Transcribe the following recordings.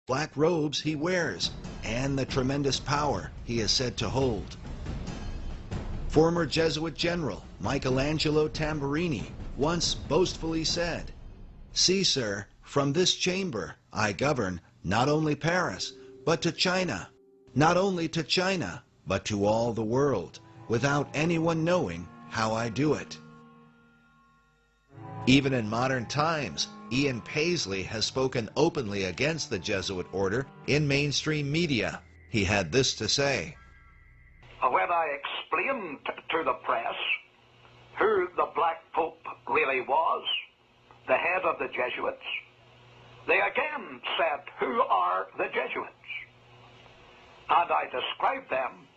black robes he wears, and the tremendous power he is said to hold. Former Jesuit General Michelangelo Tamburini once boastfully said, "See, sir, from this chamber I govern not only Paris, but to China, not only to China, but to all the world, without anyone knowing how I do it." Even in modern times, Ian Paisley has spoken openly against the Jesuit order in mainstream media. He had this to say. When I explained to the press who the Black Pope really was, the head of the Jesuits, they again said, "Who are the Jesuits?" And I described them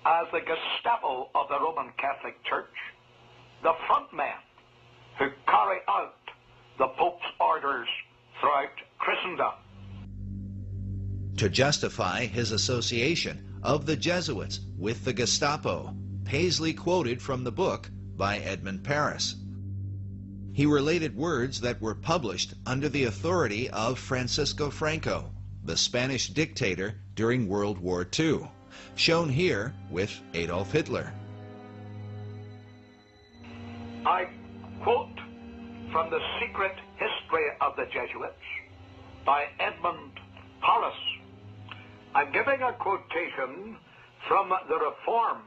as the Gestapo of the Roman Catholic Church, the front men who carry out the Pope's orders throughout Christendom. To justify his association of the Jesuits with the Gestapo, Paisley quoted from the book by Edmund Paris. He related words that were published under the authority of Francisco Franco, the Spanish dictator during World War II, shown here with Adolf Hitler. I quote from The Secret History of the Jesuits by Edmund Paris. I'm giving a quotation from the Reform,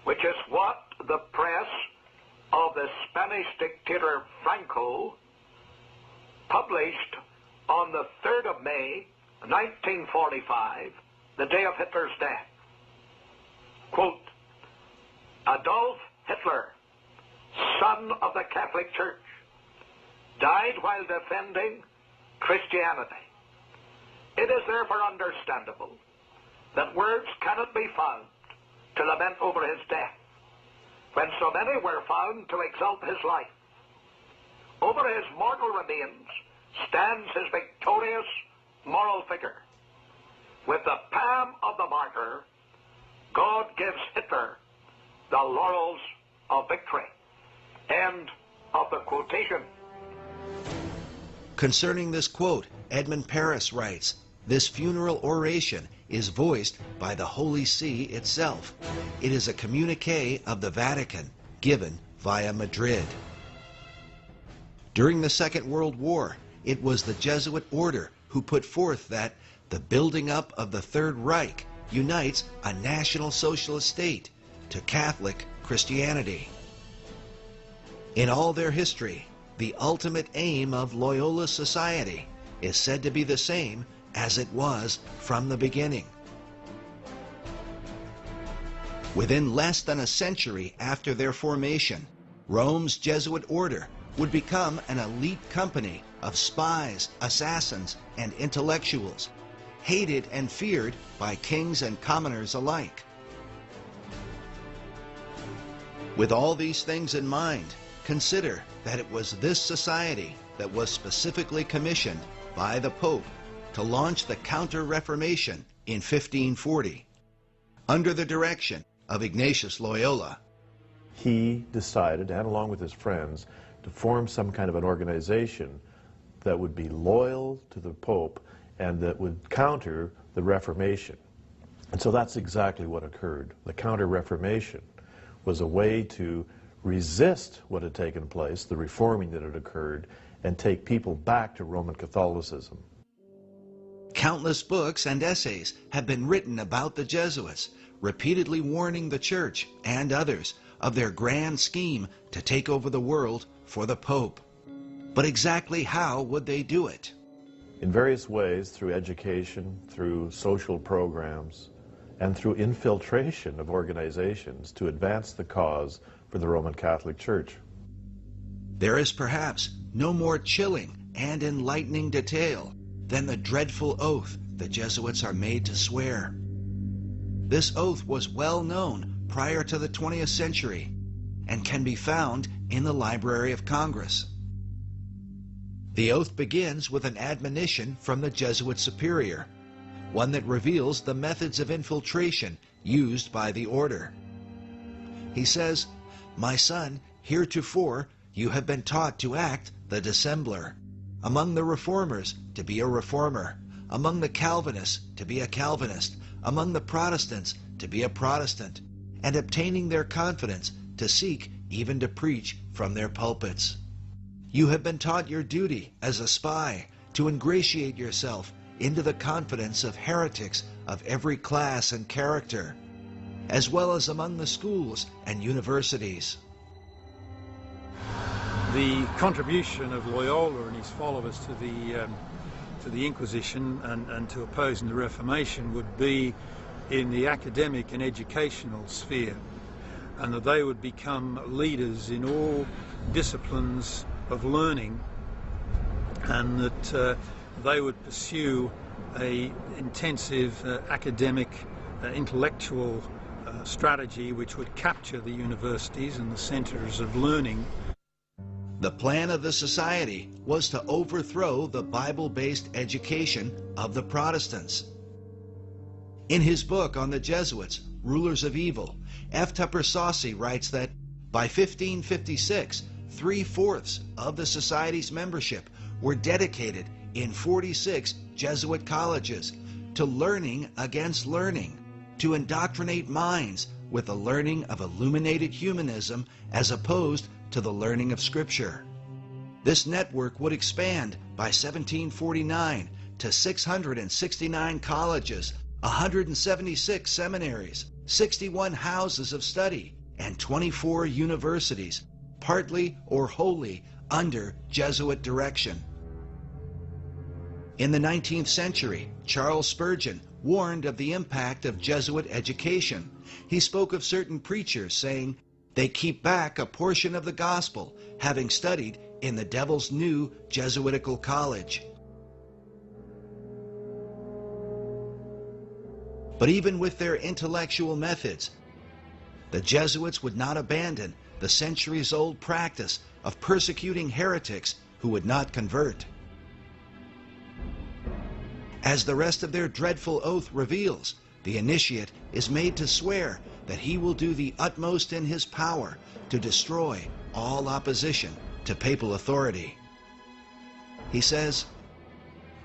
which is what the press of the Spanish dictator Franco published on the 3rd of May, 1945, the day of Hitler's death. Quote, "Adolf Hitler, son of the Catholic Church, died while defending Christianity. It is therefore understandable that words cannot be found to lament over his death, when so many were found to exalt his life. Over his mortal remains stands his victorious moral figure. With the palm of the martyr, God gives Hitler the laurels of victory." End of the quotation. Concerning this quote, Edmund Paris writes, "This funeral oration is voiced by the Holy See itself. It is a communique of the Vatican given via Madrid." During the Second World War, it was the Jesuit order who put forth that the building up of the Third Reich unites a National Socialist state to Catholic Christianity. In all their history, the ultimate aim of Loyola Society is said to be the same as it was from the beginning. Within less than a century after their formation, Rome's Jesuit order would become an elite company of spies, assassins, and intellectuals, hated and feared by kings and commoners alike. With all these things in mind, consider that it was this society that was specifically commissioned by the Pope to launch the Counter-Reformation in 1540, under the direction of Ignatius Loyola. He decided, and along with his friends, to form some kind of an organization that would be loyal to the Pope and that would counter the Reformation. And so that's exactly what occurred. The Counter-Reformation was a way to resist what had taken place, the reforming that had occurred, and take people back to Roman Catholicism. Countless books and essays have been written about the Jesuits, repeatedly warning the Church and others of their grand scheme to take over the world for the Pope. But exactly how would they do it? In various ways, through education, through social programs, and through infiltration of organizations to advance the cause for the Roman Catholic Church. There is perhaps no more chilling and enlightening detail than the dreadful oath the Jesuits are made to swear. This oath was well known prior to the 20th century and can be found in the Library of Congress. The oath begins with an admonition from the Jesuit superior, one that reveals the methods of infiltration used by the order. He says, "My son, heretofore you have been taught to act the dissembler. Among the reformers to be a reformer. among the Calvinists to be a Calvinist, among the Protestants to be a Protestant, and obtaining their confidence to seek even to preach from their pulpits. You have been taught your duty as a spy to ingratiate yourself into the confidence of heretics of every class and character, as well as among the schools and universities. The contribution of Loyola and his followers to the Inquisition and to opposing the Reformation would be in the academic and educational sphere, and that they would become leaders in all disciplines of learning, and that they would pursue a intensive academic, intellectual strategy which would capture the universities and the centers of learning. The plan of the society was to overthrow the Bible-based education of the Protestants. In his book on the Jesuits, Rulers of Evil, F. Tupper Saucy writes that by 1556, 3/4 of the society's membership were dedicated in 46 Jesuit colleges to learning against learning, to indoctrinate minds with the learning of illuminated humanism as opposed to the learning of Scripture. This network would expand by 1749 to 669 colleges, 176 seminaries, 61 houses of study, and 24 universities, partly or wholly under Jesuit direction. In the 19th century, Charles Spurgeon warned of the impact of Jesuit education. He spoke of certain preachers saying, "They keep back a portion of the gospel, having studied in the devil's new Jesuitical college." But even with their intellectual methods, the Jesuits would not abandon the centuries-old practice of persecuting heretics who would not convert. As the rest of their dreadful oath reveals, the initiate is made to swear that he will do the utmost in his power to destroy all opposition to papal authority. He says,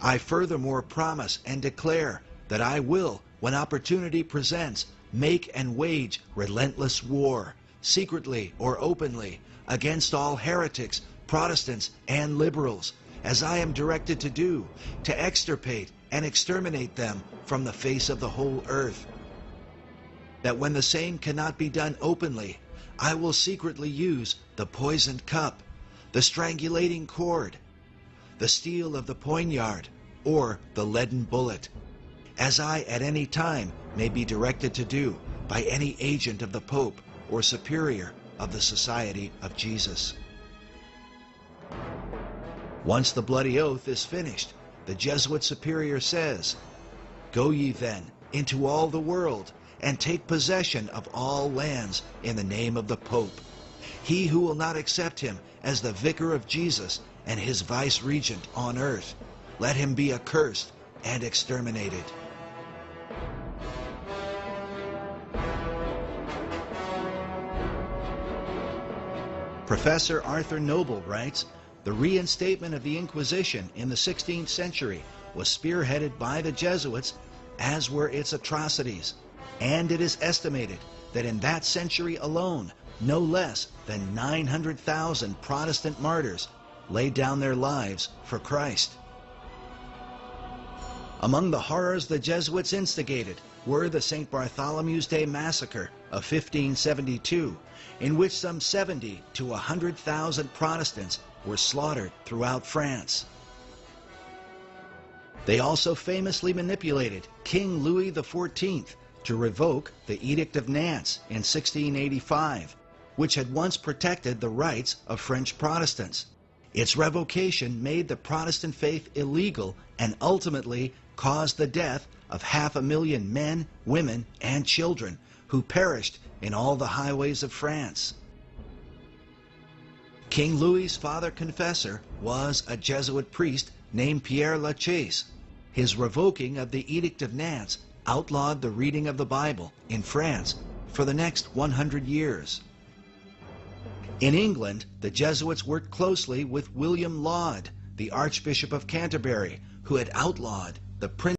"I furthermore promise and declare that I will, when opportunity presents, make and wage relentless war, secretly or openly, against all heretics, Protestants, and liberals, as I am directed to do, to extirpate and exterminate them from the face of the whole earth. That when the same cannot be done openly, I will secretly use the poisoned cup, the strangulating cord, the steel of the poignard, or the leaden bullet, as I at any time may be directed to do by any agent of the Pope or superior of the Society of Jesus." Once the bloody oath is finished, the Jesuit superior says, "Go ye then into all the world, and take possession of all lands in the name of the Pope. He who will not accept him as the vicar of Jesus and his vice-regent on earth, let him be accursed and exterminated." Professor Arthur Noble writes, "The reinstatement of the Inquisition in the 16th century was spearheaded by the Jesuits, as were its atrocities, and it is estimated that in that century alone, no less than 900,000 Protestant martyrs laid down their lives for Christ." Among the horrors the Jesuits instigated were the St. Bartholomew's Day massacre of 1572, in which some 70 to 100,000 Protestants were slaughtered throughout France. They also famously manipulated King Louis XIV to revoke the Edict of Nantes in 1685, which had once protected the rights of French Protestants. Its revocation made the Protestant faith illegal and ultimately caused the death of 500,000 men, women, and children who perished in all the highways of France. King Louis's father confessor was a Jesuit priest named Pierre Lachaise. His revoking of the Edict of Nantes outlawed the reading of the Bible in France for the next 100 years. In England, the Jesuits worked closely with William Laud, the Archbishop of Canterbury, who had outlawed the